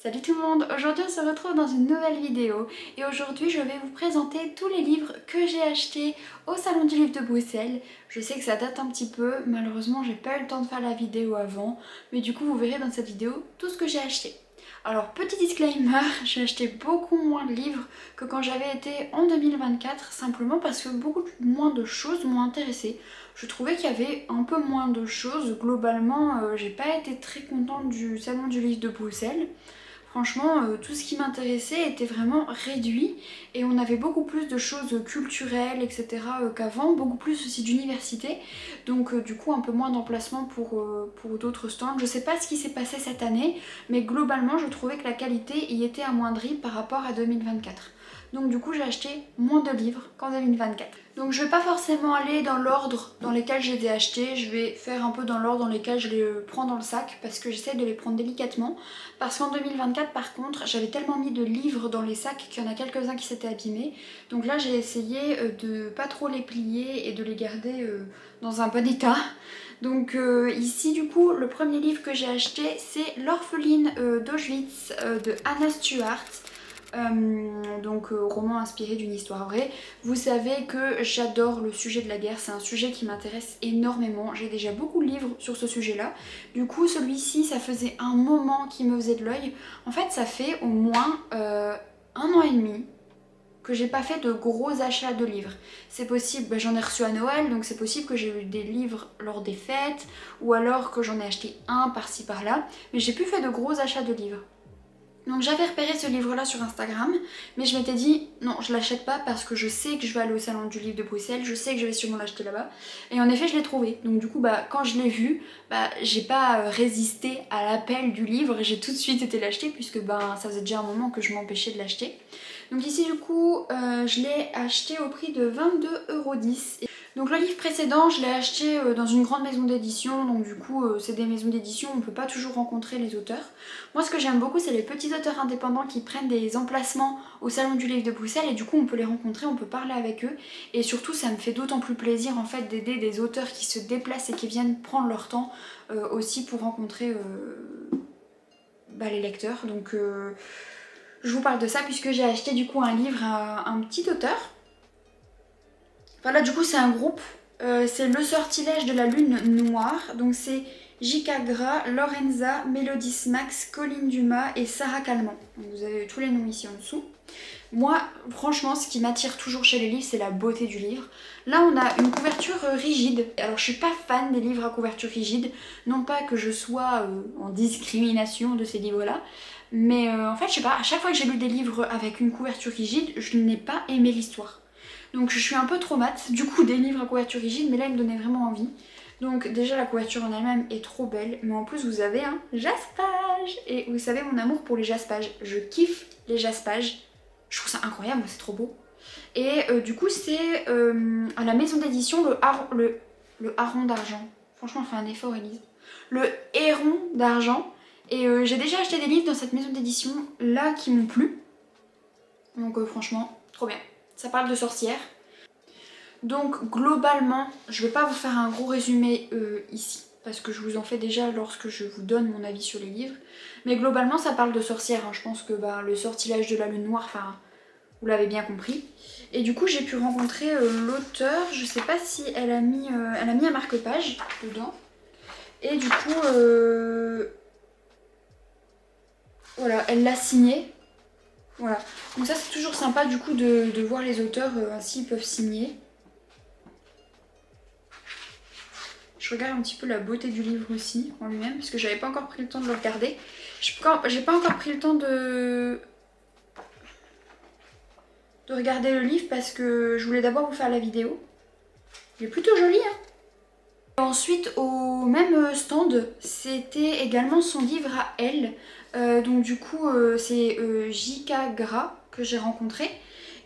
Salut tout le monde, aujourd'hui on se retrouve dans une nouvelle vidéo et aujourd'hui je vais vous présenter tous les livres que j'ai achetés au Salon du Livre de Bruxelles. Je sais que ça date un petit peu, malheureusement j'ai pas eu le temps de faire la vidéo avant, mais du coup vous verrez dans cette vidéo tout ce que j'ai acheté. Alors petit disclaimer, j'ai acheté beaucoup moins de livres que quand j'avais été en 2024, simplement parce que beaucoup moins de choses m'ont intéressée. Je trouvais qu'il y avait un peu moins de choses, globalement j'ai pas été très contente du Salon du Livre de Bruxelles. Franchement, tout ce qui m'intéressait était vraiment réduit et on avait beaucoup plus de choses culturelles, etc. Qu'avant, beaucoup plus aussi d'université. Donc du coup, un peu moins d'emplacement pour d'autres stands. Je sais pas ce qui s'est passé cette année, mais globalement, je trouvais que la qualité y était amoindrie par rapport à 2024. Donc du coup, j'ai acheté moins de livres qu'en 2024. Donc je vais pas forcément aller dans l'ordre dans lesquels j'ai été achetés, je vais faire un peu dans l'ordre dans lesquels je les prends dans le sac parce que j'essaie de les prendre délicatement. Parce qu'en 2024 par contre, j'avais tellement mis de livres dans les sacs qu'il y en a quelques-uns qui s'étaient abîmés. Donc là j'ai essayé de pas trop les plier et de les garder dans un bon état. Donc ici du coup le premier livre que j'ai acheté c'est L'orpheline d'Auschwitz de Anna Stuart. Roman inspiré d'une histoire vraie. Vous savez que j'adore le sujet de la guerre, c'est un sujet qui m'intéresse énormément. J'ai déjà beaucoup de livres sur ce sujet-là. Du coup, celui-ci, ça faisait un moment qui me faisait de l'œil. En fait, ça fait au moins 1 an et demi que j'ai pas fait de gros achats de livres. C'est possible, j'en ai reçu à Noël, donc c'est possible que j'ai eu des livres lors des fêtes, ou alors que j'en ai acheté un par-ci par-là, mais j'ai plus fait de gros achats de livres. Donc j'avais repéré ce livre-là sur Instagram, mais je m'étais dit non, je l'achète pas parce que je sais que je vais aller au Salon du Livre de Bruxelles, je sais que je vais sûrement l'acheter là-bas. Et en effet, je l'ai trouvé. Donc du coup, quand je l'ai vu, j'ai pas résisté à l'appel du livre et j'ai tout de suite été l'acheter puisque ça faisait déjà un moment que je m'empêchais de l'acheter. Donc ici du coup, je l'ai acheté au prix de 22,10 €. Donc le livre précédent, je l'ai acheté dans une grande maison d'édition, donc du coup c'est des maisons d'édition, on ne peut pas toujours rencontrer les auteurs. Moi ce que j'aime beaucoup c'est les petits auteurs indépendants qui prennent des emplacements au Salon du Livre de Bruxelles et du coup on peut les rencontrer, on peut parler avec eux et surtout ça me fait d'autant plus plaisir en fait d'aider des auteurs qui se déplacent et qui viennent prendre leur temps aussi pour rencontrer les lecteurs. Donc je vous parle de ça puisque j'ai acheté du coup un livre à un petit auteur. Enfin là du coup c'est un groupe, c'est Le Sortilège de la Lune Noire, donc c'est J.K. Gras, Lorenza, Mélodie Smax, Colline Dumas et Sarah Calment. Donc vous avez tous les noms ici en dessous. Moi franchement ce qui m'attire toujours chez les livres c'est la beauté du livre. Là on a une couverture rigide, alors je suis pas fan des livres à couverture rigide, non pas que je sois en discrimination de ces livres là, mais en fait je sais pas, à chaque fois que j'ai lu des livres avec une couverture rigide, je n'ai pas aimé l'histoire. Donc je suis un peu traumate du coup des livres à couverture rigide, mais là il me donnait vraiment envie. Donc déjà la couverture en elle-même est trop belle, mais en plus vous avez un jaspage. Et vous savez mon amour pour les jaspages, je kiffe les jaspages. Je trouve ça incroyable, c'est trop beau. Et du coup c'est à la maison d'édition le Harron d'argent. Franchement fais un effort Elise. Le Héron d'argent. Et j'ai déjà acheté des livres dans cette maison d'édition là qui m'ont plu. Donc franchement trop bien. Ça parle de sorcières. Donc globalement, je vais pas vous faire un gros résumé ici, parce que je vous en fais déjà lorsque je vous donne mon avis sur les livres. Mais globalement ça parle de sorcières, hein. Je pense que le sortilège de la lune noire, enfin vous l'avez bien compris. Et du coup j'ai pu rencontrer l'auteur, je sais pas si elle a mis un marque-page dedans. Et du coup, voilà, elle l'a signé. Voilà, donc ça c'est toujours sympa du coup de voir les auteurs ainsi ils peuvent signer. Je regarde un petit peu la beauté du livre aussi en lui-même parce que j'avais pas encore pris le temps de le regarder. J'ai pas encore pris le temps de regarder le livre parce que je voulais d'abord vous faire la vidéo. Il est plutôt joli hein. Et ensuite au même stand c'était également son livre à elle. Donc du coup c'est J.K. Gras que j'ai rencontré.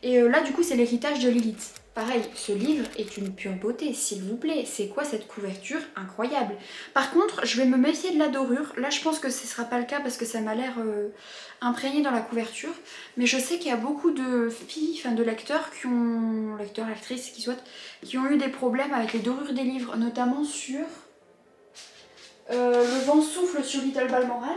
Et là du coup c'est l'héritage de Lilith. Pareil, ce livre est une pure beauté, s'il vous plaît. C'est quoi cette couverture incroyable? Par contre, je vais me méfier de la dorure. Là, je pense que ce sera pas le cas parce que ça m'a l'air imprégné dans la couverture. Mais je sais qu'il y a beaucoup de filles, enfin de lecteurs lecteurs, lectrices, qui ont eu des problèmes avec les dorures des livres, notamment sur Le vent souffle sur Little Balmoral.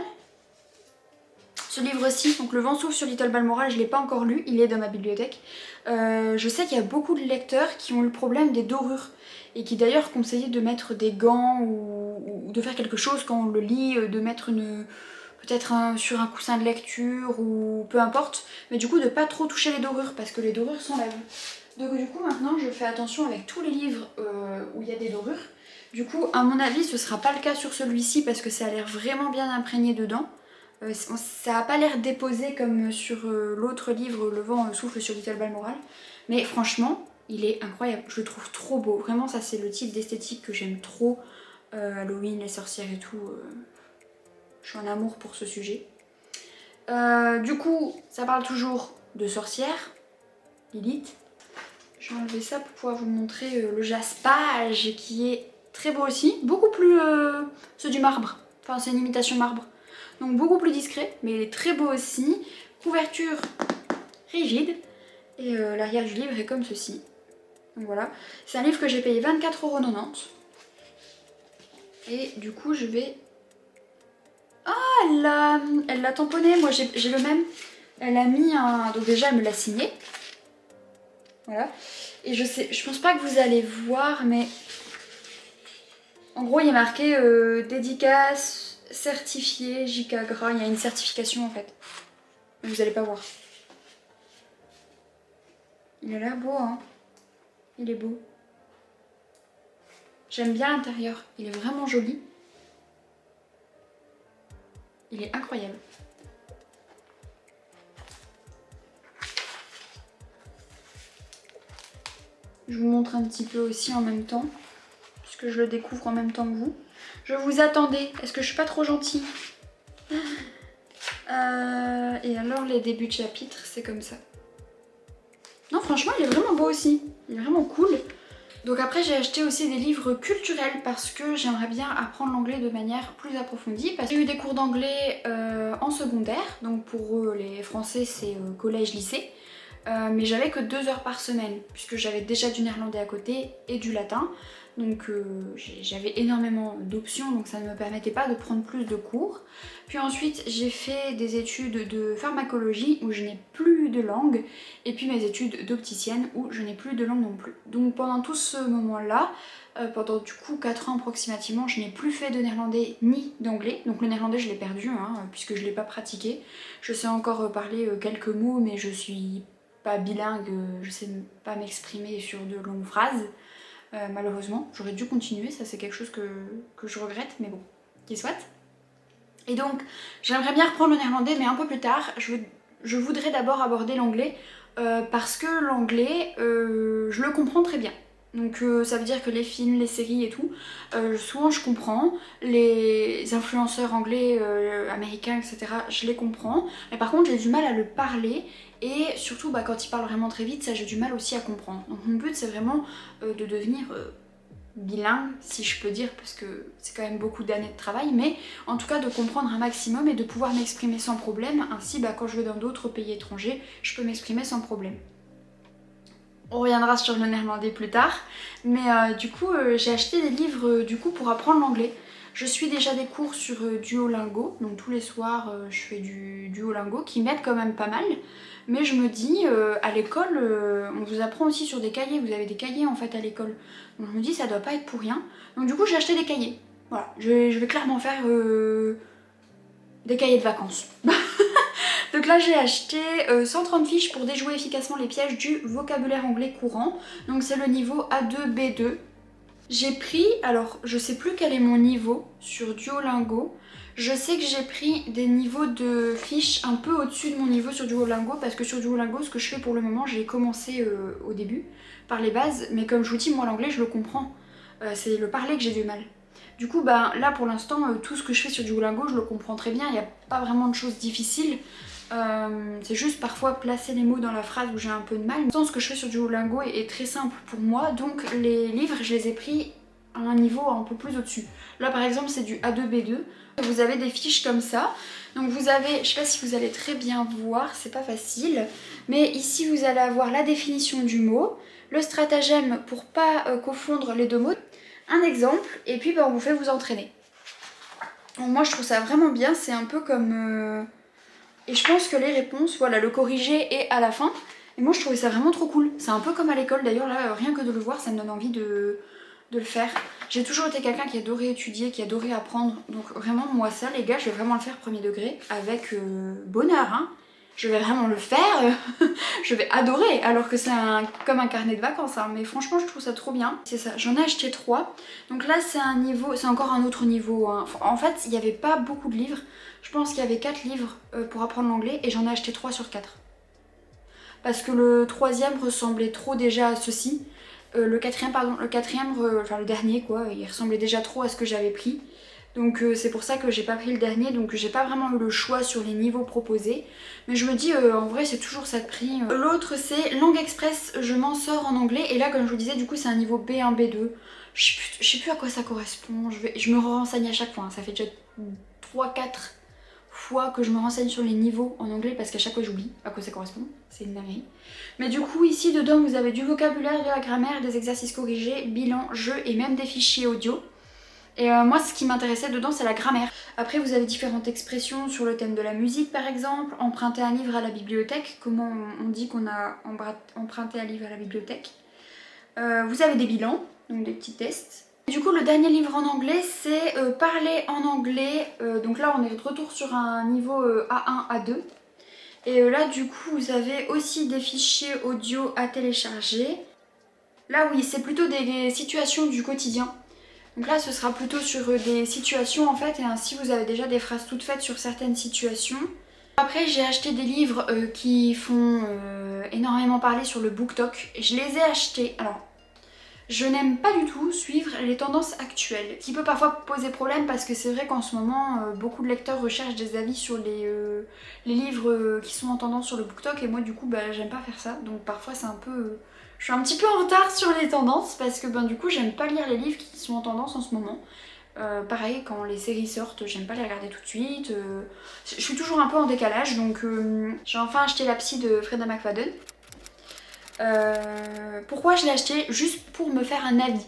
Ce livre-ci, donc Le vent souffle sur Little Balmoral, je ne l'ai pas encore lu, il est dans ma bibliothèque. Je sais qu'il y a beaucoup de lecteurs qui ont le problème des dorures et qui d'ailleurs conseillaient de mettre des gants ou de faire quelque chose quand on le lit, de mettre peut-être sur un coussin de lecture ou peu importe, mais du coup de pas trop toucher les dorures parce que les dorures s'enlèvent. Donc du coup maintenant je fais attention avec tous les livres où il y a des dorures. Du coup à mon avis ce sera pas le cas sur celui-ci parce que ça a l'air vraiment bien imprégné dedans. Ça a pas l'air déposé comme sur l'autre livre Le vent souffle sur Little Balmoral. Mais franchement il est incroyable, je le trouve trop beau. Vraiment ça c'est le type d'esthétique que j'aime trop. Halloween, les sorcières et tout. Je suis en amour pour ce sujet. Du coup, ça parle toujours de sorcières, Lilith. Je vais enlever ça pour pouvoir vous montrer le jaspage qui est très beau aussi. Beaucoup plus ceux du marbre. Enfin, c'est une imitation marbre. Donc beaucoup plus discret, mais il est très beau aussi. Couverture rigide. Et l'arrière du livre est comme ceci. Donc voilà. C'est un livre que j'ai payé 24,90 €. Et du coup, je vais... Ah, elle l'a tamponné, moi j'ai le même. Elle a mis un... Donc déjà elle me l'a signé. Voilà. Et je pense pas que vous allez voir, mais... En gros il y a marqué dédicace, certifié, JK Gras. Il y a une certification en fait. Mais vous allez pas voir. Il a l'air beau, hein. Il est beau. J'aime bien l'intérieur, il est vraiment joli. Il est incroyable. Je vous montre un petit peu aussi en même temps, puisque je le découvre en même temps que vous. Je vous attendais, est-ce que je suis pas trop gentille? Et alors les débuts de chapitre, c'est comme ça. Non franchement il est vraiment beau aussi, il est vraiment cool. Donc après j'ai acheté aussi des livres culturels parce que j'aimerais bien apprendre l'anglais de manière plus approfondie. Parce que j'ai eu des cours d'anglais en secondaire, donc pour eux les français c'est collège-lycée. Mais j'avais que 2 heures par semaine puisque j'avais déjà du néerlandais à côté et du latin. Donc j'avais énormément d'options, donc ça ne me permettait pas de prendre plus de cours. Puis ensuite j'ai fait des études de pharmacologie où je n'ai plus de langue, et puis mes études d'opticienne où je n'ai plus de langue non plus. Donc pendant tout ce moment-là, pendant du coup 4 ans approximativement, je n'ai plus fait de néerlandais ni d'anglais. Donc le néerlandais je l'ai perdu hein, puisque je ne l'ai pas pratiqué. Je sais encore parler quelques mots mais je suis pas bilingue, je sais pas m'exprimer sur de longues phrases. Malheureusement, j'aurais dû continuer, ça c'est quelque chose que je regrette, mais bon, qui soit. Et donc, j'aimerais bien reprendre le néerlandais, mais un peu plus tard. Je voudrais d'abord aborder l'anglais, parce que l'anglais, je le comprends très bien. Donc ça veut dire que les films, les séries et tout, souvent je comprends. Les influenceurs anglais, américains, etc., je les comprends. Mais par contre, j'ai du mal à le parler. Et surtout, quand ils parlent vraiment très vite, ça j'ai du mal aussi à comprendre. Donc mon but, c'est vraiment de devenir bilingue, si je peux dire, parce que c'est quand même beaucoup d'années de travail. Mais en tout cas, de comprendre un maximum et de pouvoir m'exprimer sans problème. Ainsi, quand je vais dans d'autres pays étrangers, je peux m'exprimer sans problème. On reviendra sur le néerlandais plus tard, mais du coup j'ai acheté des livres du coup pour apprendre l'anglais. Je suis déjà des cours sur Duolingo, donc tous les soirs je fais du Duolingo qui m'aide quand même pas mal. Mais je me dis, à l'école, on vous apprend aussi sur des cahiers, vous avez des cahiers en fait à l'école. Donc je me dis ça doit pas être pour rien. Donc du coup j'ai acheté des cahiers. Voilà, je vais clairement faire des cahiers de vacances. Donc là j'ai acheté 130 fiches pour déjouer efficacement les pièges du vocabulaire anglais courant. Donc c'est le niveau A2, B2. J'ai pris, alors je sais plus quel est mon niveau sur Duolingo. Je sais que j'ai pris des niveaux de fiches un peu au-dessus de mon niveau sur Duolingo, parce que sur Duolingo ce que je fais pour le moment, j'ai commencé au début par les bases, mais comme je vous dis, moi l'anglais je le comprends. C'est le parler que j'ai du mal. Du coup là pour l'instant tout ce que je fais sur Duolingo je le comprends très bien, il n'y a pas vraiment de choses difficiles. C'est juste parfois placer les mots dans la phrase où j'ai un peu de mal. Ce que je fais sur Duolingo est très simple pour moi, donc les livres je les ai pris à un niveau un peu plus au-dessus. Là par exemple c'est du A2, B2. Vous avez des fiches comme ça. Donc vous avez, je sais pas si vous allez très bien voir, c'est pas facile. Mais ici vous allez avoir la définition du mot, le stratagème pour pas confondre les deux mots, un exemple, et puis on vous fait vous entraîner. Donc moi je trouve ça vraiment bien, c'est un peu comme... Et je pense que les réponses, voilà, le corrigé est à la fin. Et moi je trouvais ça vraiment trop cool. C'est un peu comme à l'école d'ailleurs, là rien que de le voir ça me donne envie de le faire. J'ai toujours été quelqu'un qui adorait étudier, qui adorait apprendre. Donc vraiment moi ça les gars, je vais vraiment le faire premier degré avec bonheur. Hein. Je vais vraiment le faire, je vais adorer alors que c'est comme un carnet de vacances. Hein. Mais franchement je trouve ça trop bien. C'est ça, j'en ai acheté 3. Donc là c'est un niveau, c'est encore un autre niveau. Hein. En fait il n'y avait pas beaucoup de livres. Je pense qu'il y avait 4 livres pour apprendre l'anglais et j'en ai acheté 3 sur 4. Parce que le troisième ressemblait trop déjà à ceci. Le quatrième, enfin le dernier quoi, il ressemblait déjà trop à ce que j'avais pris. Donc c'est pour ça que j'ai pas pris le dernier, donc j'ai pas vraiment eu le choix sur les niveaux proposés. Mais je me dis en vrai c'est toujours ça de prix. L'autre c'est Langue Express, je m'en sors en anglais. Et là comme je vous disais du coup c'est un niveau B1, B2. Je sais plus à quoi ça correspond, je me renseigne à chaque fois. Hein. Ça fait déjà 3-4 fois que je me renseigne sur les niveaux en anglais parce qu'à chaque fois j'oublie à quoi ça correspond, c'est une dinguerie. Mais du coup ici dedans vous avez du vocabulaire, de la grammaire, des exercices corrigés, bilan, jeux et même des fichiers audio. Et moi ce qui m'intéressait dedans c'est la grammaire. Après vous avez différentes expressions sur le thème de la musique par exemple, emprunter un livre à la bibliothèque, comment on dit qu'on a emprunté un livre à la bibliothèque. Vous avez des bilans, donc des petits tests. Du coup le dernier livre en anglais c'est Parler en anglais, donc là on est de retour sur un niveau A1, A2. Et là du coup vous avez aussi des fichiers audio à télécharger. Là oui c'est plutôt des situations du quotidien. Donc là ce sera plutôt sur des situations en fait et ainsi vous avez déjà des phrases toutes faites sur certaines situations. Après j'ai acheté des livres qui font énormément parler sur le BookTok. Je les ai achetés, alors je n'aime pas du tout suivre les tendances actuelles, qui peut parfois poser problème parce que c'est vrai qu'en ce moment, beaucoup de lecteurs recherchent des avis sur les livres qui sont en tendance sur le BookTok et moi du coup bah, j'aime pas faire ça, donc parfois c'est un peu... je suis un petit peu en retard sur les tendances parce que ben, du coup j'aime pas lire les livres qui sont en tendance en ce moment. Pareil quand les séries sortent, j'aime pas les regarder tout de suite. Je suis toujours un peu en décalage donc j'ai enfin acheté la psy de Freda McFadden. Pourquoi je l'ai acheté? Juste pour me faire un avis.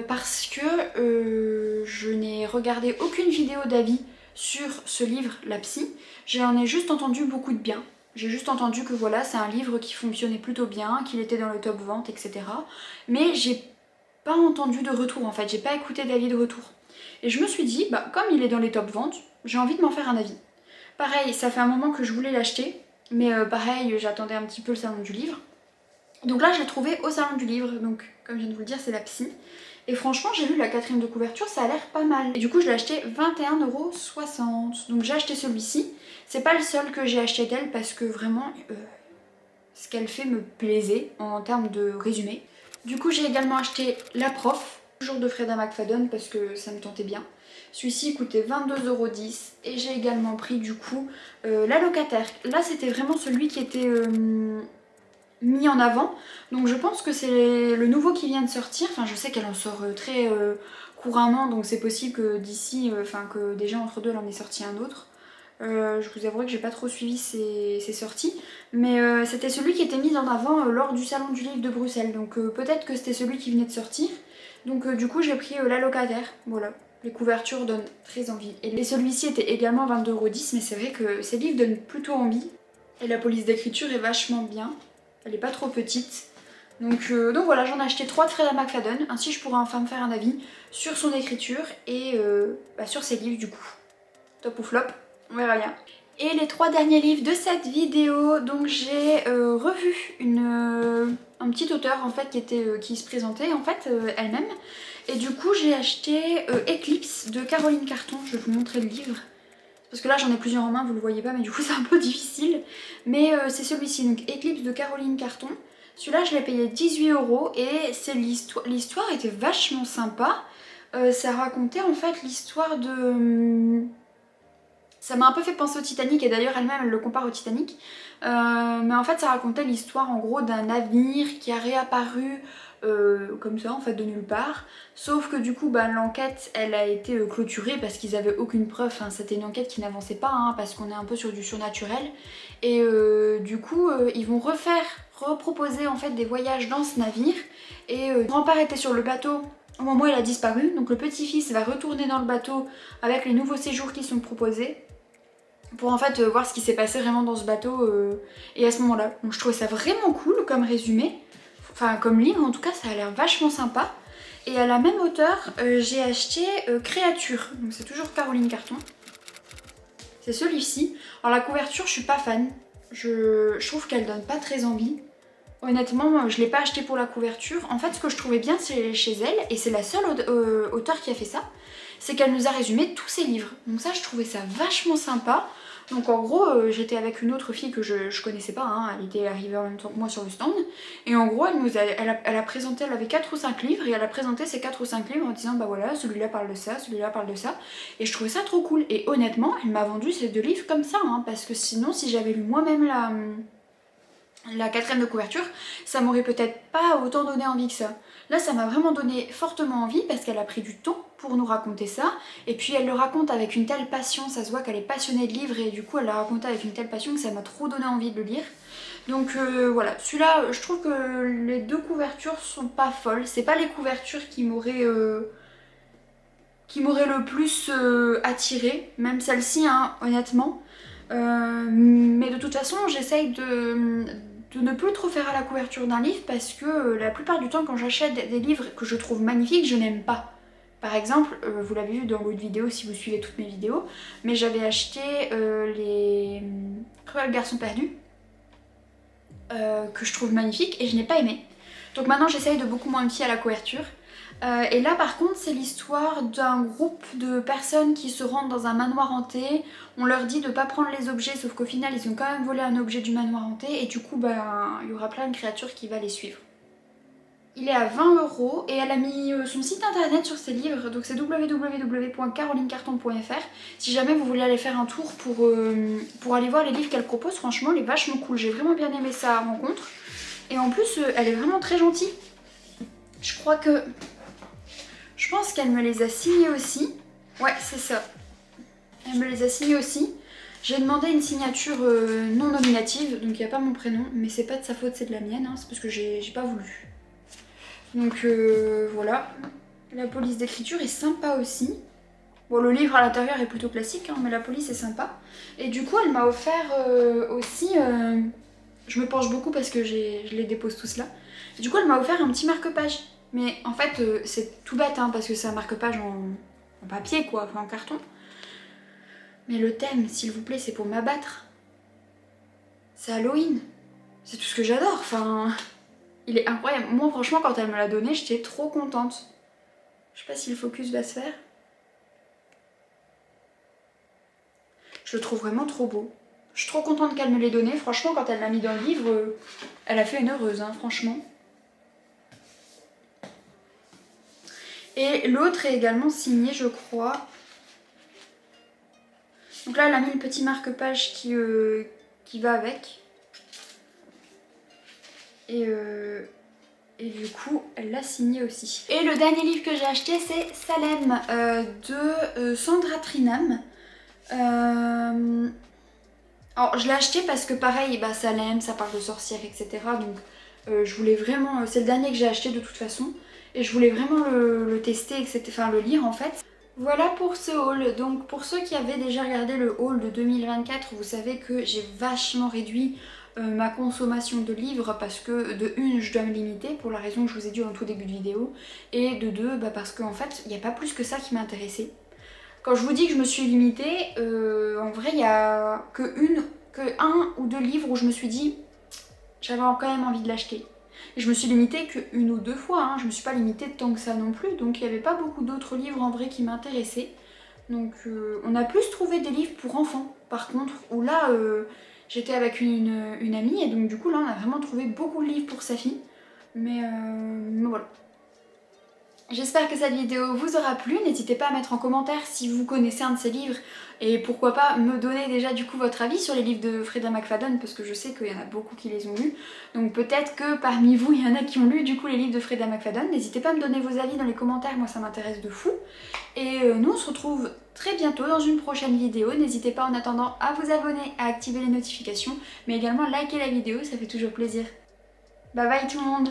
Parce que je n'ai regardé aucune vidéo d'avis sur ce livre, La Psy. J'en ai juste entendu beaucoup de bien. J'ai juste entendu que voilà, c'est un livre qui fonctionnait plutôt bien, qu'il était dans le top vente, etc. Mais j'ai pas entendu de retour en fait, j'ai pas écouté d'avis de retour. Et je me suis dit, bah comme il est dans les top ventes, j'ai envie de m'en faire un avis. Pareil, ça fait un moment que je voulais l'acheter, mais pareil, j'attendais un petit peu le salon du livre. Donc là je l'ai trouvé au salon du livre, donc comme je viens de vous le dire c'est La Psy. Et franchement j'ai lu la 4ème de couverture, ça a l'air pas mal. Et du coup je l'ai acheté 21,60 €. Donc j'ai acheté celui-ci. C'est pas le seul que j'ai acheté d'elle parce que vraiment ce qu'elle fait me plaisait en termes de résumé. Du coup j'ai également acheté La Prof, toujours de Freda McFadden parce que ça me tentait bien. Celui-ci coûtait 22,10 € et j'ai également pris du coup La Locataire. Là c'était vraiment celui qui était... mis en avant, donc je pense que c'est le nouveau qui vient de sortir. Enfin je sais qu'elle en sort très couramment, donc c'est possible que d'ici, enfin que déjà entre deux elle en ait sorti un autre. Je vous avouerai que j'ai pas trop suivi ses sorties, mais c'était celui qui était mis en avant lors du salon du livre de Bruxelles, donc peut-être que c'était celui qui venait de sortir. Donc du coup j'ai pris La Locataire, voilà. Les couvertures donnent très envie. Et celui-ci était également 22,10 €, mais c'est vrai que ces livres donnent plutôt envie. Et la police d'écriture est vachement bien. Elle est pas trop petite. Donc voilà, j'en ai acheté 3 de Freda McFadden. Ainsi je pourrais enfin me faire un avis sur son écriture et sur ses livres du coup. Top ou flop, on verra bien. Et les 3 derniers livres de cette vidéo, donc j'ai revu un petit auteur en fait qui se présentait en fait elle-même. Et du coup j'ai acheté Eclipse de Caroline Carton, je vais vous montrer le livre. Parce que là j'en ai plusieurs en main, vous le voyez pas, mais du coup c'est un peu difficile. Mais c'est celui-ci, donc Eclipse de Caroline Carton. Celui-là je l'ai payé 18 € et c'est l'histoire était vachement sympa. Ça racontait en fait l'histoire de... Ça m'a un peu fait penser au Titanic et d'ailleurs elle-même elle le compare au Titanic. Mais en fait ça racontait l'histoire en gros d'un navire qui a réapparu comme ça en fait de nulle part. Sauf que du coup bah, l'enquête elle a été clôturée parce qu'ils avaient aucune preuve. Enfin, c'était une enquête qui n'avançait pas hein, parce qu'on est un peu sur du surnaturel. Et du coup ils vont reproposer en fait des voyages dans ce navire. Et le grand-père était sur le bateau au moment où il a disparu. Donc le petit-fils va retourner dans le bateau avec les nouveaux séjours qui sont proposés. pour en fait voir ce qui s'est passé vraiment dans ce bateau et à ce moment-là. Donc je trouvais ça vraiment cool comme résumé, enfin comme livre en tout cas, ça a l'air vachement sympa. Et à la même auteure, j'ai acheté Créature, donc c'est toujours Caroline Carton. C'est ce livre-ci. Alors la couverture, je suis pas fan, je trouve qu'elle donne pas très envie. Honnêtement, je l'ai pas acheté pour la couverture. En fait, ce que je trouvais bien chez elle, et c'est la seule auteure qui a fait ça, c'est qu'elle nous a résumé tous ses livres. Donc ça, je trouvais ça vachement sympa. Donc en gros, j'étais avec une autre fille que je connaissais pas, hein, elle était arrivée en même temps que moi sur le stand. Et en gros, elle a présenté, elle avait 4 ou 5 livres, et elle a présenté ces 4 ou 5 livres en disant bah voilà, celui-là parle de ça, celui-là parle de ça. Et je trouvais ça trop cool. Et honnêtement, elle m'a vendu ces 2 livres comme ça, hein, parce que sinon, si j'avais lu moi-même la 4ème de couverture, ça m'aurait peut-être pas autant donné envie que ça. Là, ça m'a vraiment donné fortement envie parce qu'elle a pris du temps pour nous raconter ça. Et puis elle le raconte avec une telle passion, ça se voit qu'elle est passionnée de livres et du coup elle l'a raconté avec une telle passion que ça m'a trop donné envie de le lire. Donc voilà, celui-là, je trouve que les 2 couvertures sont pas folles. C'est pas les couvertures qui m'auraient le plus attirée, même celle-ci, hein, honnêtement. Mais de toute façon, j'essaye de ne plus trop faire à la couverture d'un livre parce que la plupart du temps quand j'achète des livres que je trouve magnifiques, je n'aime pas. Par exemple, vous l'avez vu dans l'autre vidéo si vous suivez toutes mes vidéos, mais j'avais acheté les Cruels garçons perdus, que je trouve magnifiques et je n'ai pas aimé. Donc maintenant j'essaye de beaucoup moins me fier à la couverture. Et là par contre c'est l'histoire d'un groupe de personnes qui se rendent dans un manoir hanté. On leur dit de pas prendre les objets sauf qu'au final ils ont quand même volé un objet du manoir hanté et du coup il y aura plein de créatures qui va les suivre. Il est à 20 € et elle a mis son site internet sur ses livres, donc c'est www.carolinecarton.fr. Si jamais vous voulez aller faire un tour pour aller voir les livres qu'elle propose, franchement elle est vachement cool, j'ai vraiment bien aimé sa rencontre. Et en plus elle est vraiment très gentille. Je pense qu'elle me les a signés aussi. Ouais, c'est ça. Elle me les a signés aussi. J'ai demandé une signature non nominative, donc il n'y a pas mon prénom, mais c'est pas de sa faute, c'est de la mienne, hein, c'est parce que j'ai pas voulu. Donc voilà. La police d'écriture est sympa aussi. Bon, le livre à l'intérieur est plutôt classique, hein, mais la police est sympa. Et du coup, elle m'a offert aussi... je me penche beaucoup parce que je les dépose tous là. Et du coup, elle m'a offert un petit marque-page. Mais en fait, c'est tout bête, hein, parce que c'est un marque-page en papier, quoi, enfin en carton. Mais le thème, s'il vous plaît, c'est pour m'abattre. C'est Halloween. C'est tout ce que j'adore, enfin... Il est incroyable. Moi, franchement, quand elle me l'a donné, j'étais trop contente. Je sais pas si le focus va se faire. Je le trouve vraiment trop beau. Je suis trop contente qu'elle me l'ait donné. Franchement, quand elle l'a mis dans le livre, elle a fait une heureuse, hein, franchement. Et l'autre est également signé, je crois. Donc là, elle a mis le petit marque-page qui va avec. Et du coup, elle l'a signé aussi. Et le dernier livre que j'ai acheté, c'est Salem de Sandra Trinham. Alors, je l'ai acheté parce que pareil, bah, Salem, ça parle de sorcières, etc. Donc, je voulais vraiment... C'est le dernier que j'ai acheté de toute façon. Et je voulais vraiment le tester, etc. Enfin, le lire en fait. Voilà pour ce haul. Donc pour ceux qui avaient déjà regardé le haul de 2024, vous savez que j'ai vachement réduit ma consommation de livres parce que de une, je dois me limiter pour la raison que je vous ai dit en tout début de vidéo, et de deux, bah, parce qu'en fait, il n'y a pas plus que ça qui m'intéressait. Quand je vous dis que je me suis limitée, en vrai, il n'y a que un ou deux livres où je me suis dit j'avais quand même envie de l'acheter. Je me suis limitée qu'une ou deux fois, hein. Je me suis pas limitée tant que ça non plus, donc il n'y avait pas beaucoup d'autres livres en vrai qui m'intéressaient. Donc on a plus trouvé des livres pour enfants par contre, où là j'étais avec une amie et donc du coup là on a vraiment trouvé beaucoup de livres pour sa fille. Mais voilà. J'espère que cette vidéo vous aura plu, n'hésitez pas à mettre en commentaire si vous connaissez un de ces livres et pourquoi pas me donner déjà du coup votre avis sur les livres de Freida McFadden parce que je sais qu'il y en a beaucoup qui les ont lus, donc peut-être que parmi vous il y en a qui ont lu du coup les livres de Freida McFadden. N'hésitez pas à me donner vos avis dans les commentaires, moi ça m'intéresse de fou. Et nous on se retrouve très bientôt dans une prochaine vidéo, n'hésitez pas en attendant à vous abonner, à activer les notifications, mais également liker la vidéo, ça fait toujours plaisir. Bye bye tout le monde.